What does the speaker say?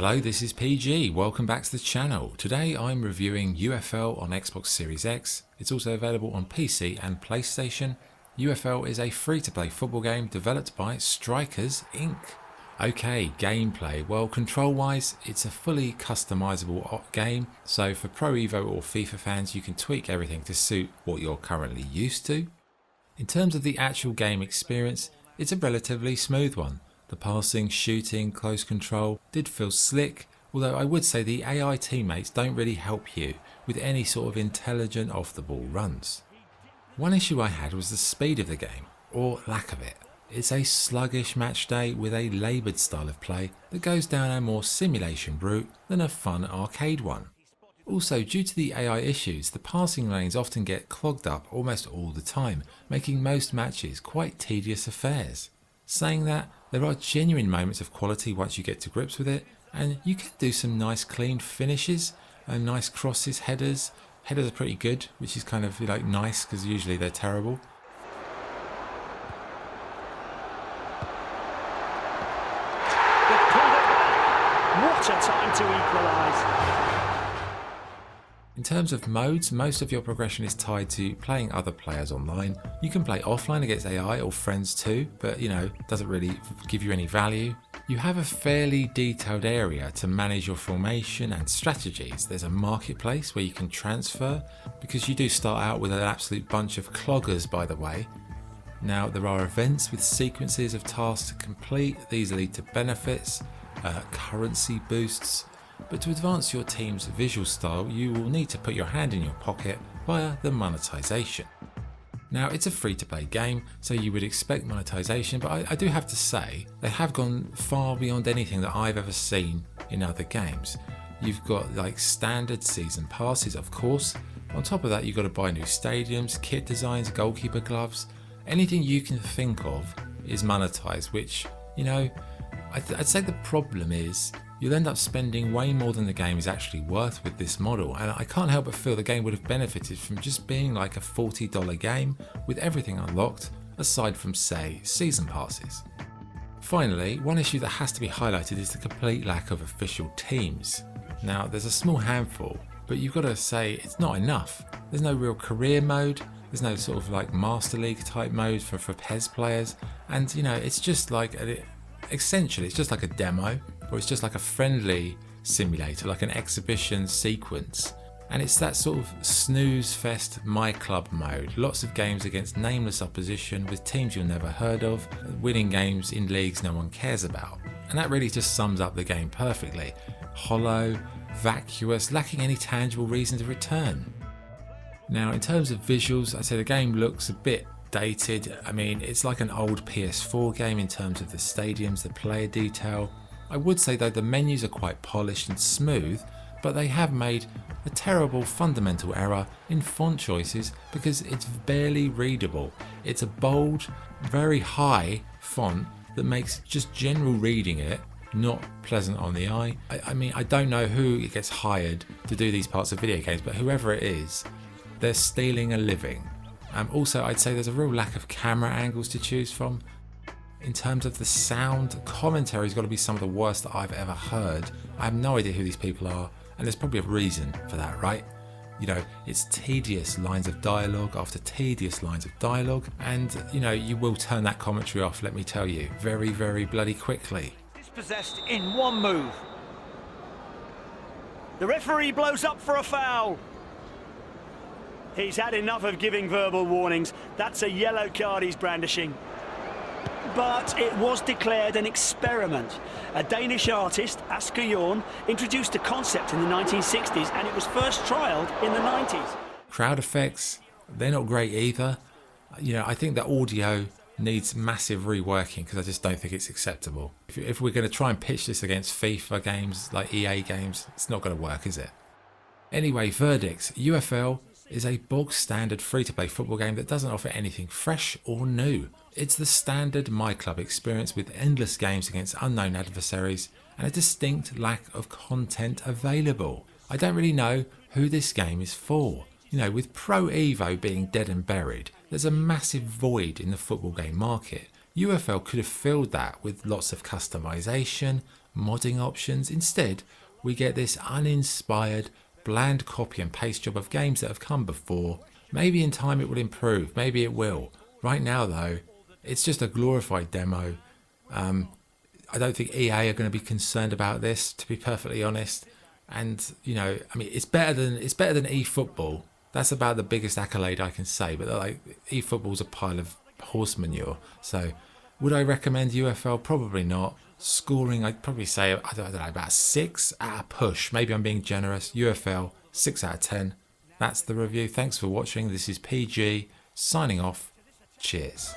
Hello, this is PG. Welcome back to the channel. Today I'm reviewing UFL on Xbox Series X. It's also available on PC and PlayStation. UFL is a free-to-play football game developed by Strikers Inc. Okay, gameplay. Well, control-wise, it's a fully customizable game. So for Pro Evo or FIFA fans, you can tweak everything to suit what you're currently used to. In terms of the actual game experience, it's a relatively smooth one. The passing, shooting, close control did feel slick, although I would say the AI teammates don't really help you with any sort of intelligent off-the-ball runs. One issue I had was the speed of the game, or lack of it. It's a sluggish match day with a laboured style of play that goes down a more simulation route than a fun arcade one. Also, due to the AI issues, the passing lanes often get clogged up almost all the time, making most matches quite tedious affairs. Saying that, there are genuine moments of quality once you get to grips with it, and you can do some nice clean finishes and nice crosses, headers. Headers are pretty good, which is kind of like nice because usually they're terrible. What a time to equalise! In terms of modes, most of your progression is tied to playing other players online. You can play offline against AI or friends too, but doesn't really give you any value. You have a fairly detailed area to manage your formation and strategies. There's a marketplace where you can transfer, because you do start out with an absolute bunch of cloggers, by the way. Now, there are events with sequences of tasks to complete. These lead to benefits, currency boosts. But to advance your team's visual style, you will need to put your hand in your pocket via the monetization. Now, it's a free-to-play game, so you would expect monetization, but I do have to say, they have gone far beyond anything that I've ever seen in other games. You've got like standard season passes, of course. On top of that, you've got to buy new stadiums, kit designs, goalkeeper gloves. Anything you can think of is monetized, which, I'd say the problem is you'll end up spending way more than the game is actually worth with this model, and I can't help but feel the game would have benefited from just being like a $40 game with everything unlocked, aside from, say, season passes. Finally, one issue that has to be highlighted is the complete lack of official teams. Now, there's a small handful, but you've got to say it's not enough. There's no real career mode, there's no sort of like Master League type mode for PES players, and it's just like, essentially it's just like a demo, or it's just like a friendly simulator, like an exhibition sequence. And it's that sort of snooze fest my club mode. Lots of games against nameless opposition with teams you've never heard of, winning games in leagues no one cares about. And that really just sums up the game perfectly. Hollow, vacuous, lacking any tangible reason to return. Now, in terms of visuals, I'd say the game looks a bit dated. I mean, it's like an old PS4 game in terms of the stadiums, the player detail. I would say though the menus are quite polished and smooth, but they have made a terrible fundamental error in font choices because it's barely readable. It's a bold, very high font that makes just general reading it not pleasant on the eye. I mean, I don't know who gets hired to do these parts of video games, but whoever it is, they're stealing a living. Also, I'd say there's a real lack of camera angles to choose from. In terms of the sound, commentary's got to be some of the worst that I've ever heard. I have no idea who these people are, and there's probably a reason for that, right? It's tedious lines of dialogue after tedious lines of dialogue, and you will turn that commentary off, let me tell you, very, very bloody quickly. Dispossessed in one move. The referee blows up for a foul. He's had enough of giving verbal warnings. That's a yellow card he's brandishing. But it was declared an experiment. A Danish artist, Asger Jorn, introduced the concept in the 1960s, and it was first trialled in the 90s. Crowd effects, they're not great either. I think the audio needs massive reworking because I just don't think it's acceptable. If we're going to try and pitch this against FIFA games, like EA games, it's not going to work, is it? Anyway, verdicts. UFL is a bog standard free-to-play football game that doesn't offer anything fresh or new. It's the standard My Club experience with endless games against unknown adversaries and a distinct lack of content available. I don't really know who this game is for. With Pro Evo being dead and buried, there's a massive void in the football game market. UFL could have filled that with lots of customization, modding options. Instead, we get this uninspired, bland copy and paste job of games that have come before. Maybe in time it will improve, maybe it will. Right now though, it's just a glorified demo. I don't think EA are going to be concerned about this, to be perfectly honest. And you know, I mean, it's better than eFootball. That's about the biggest accolade I can say. But like, eFootball's a pile of horse manure. So, would I recommend UFL? Probably not. Scoring, I'd probably say I don't know, about 6 at a push. Maybe I'm being generous. UFL 6 out of 10. That's the review. Thanks for watching. This is PG signing off. Cheers.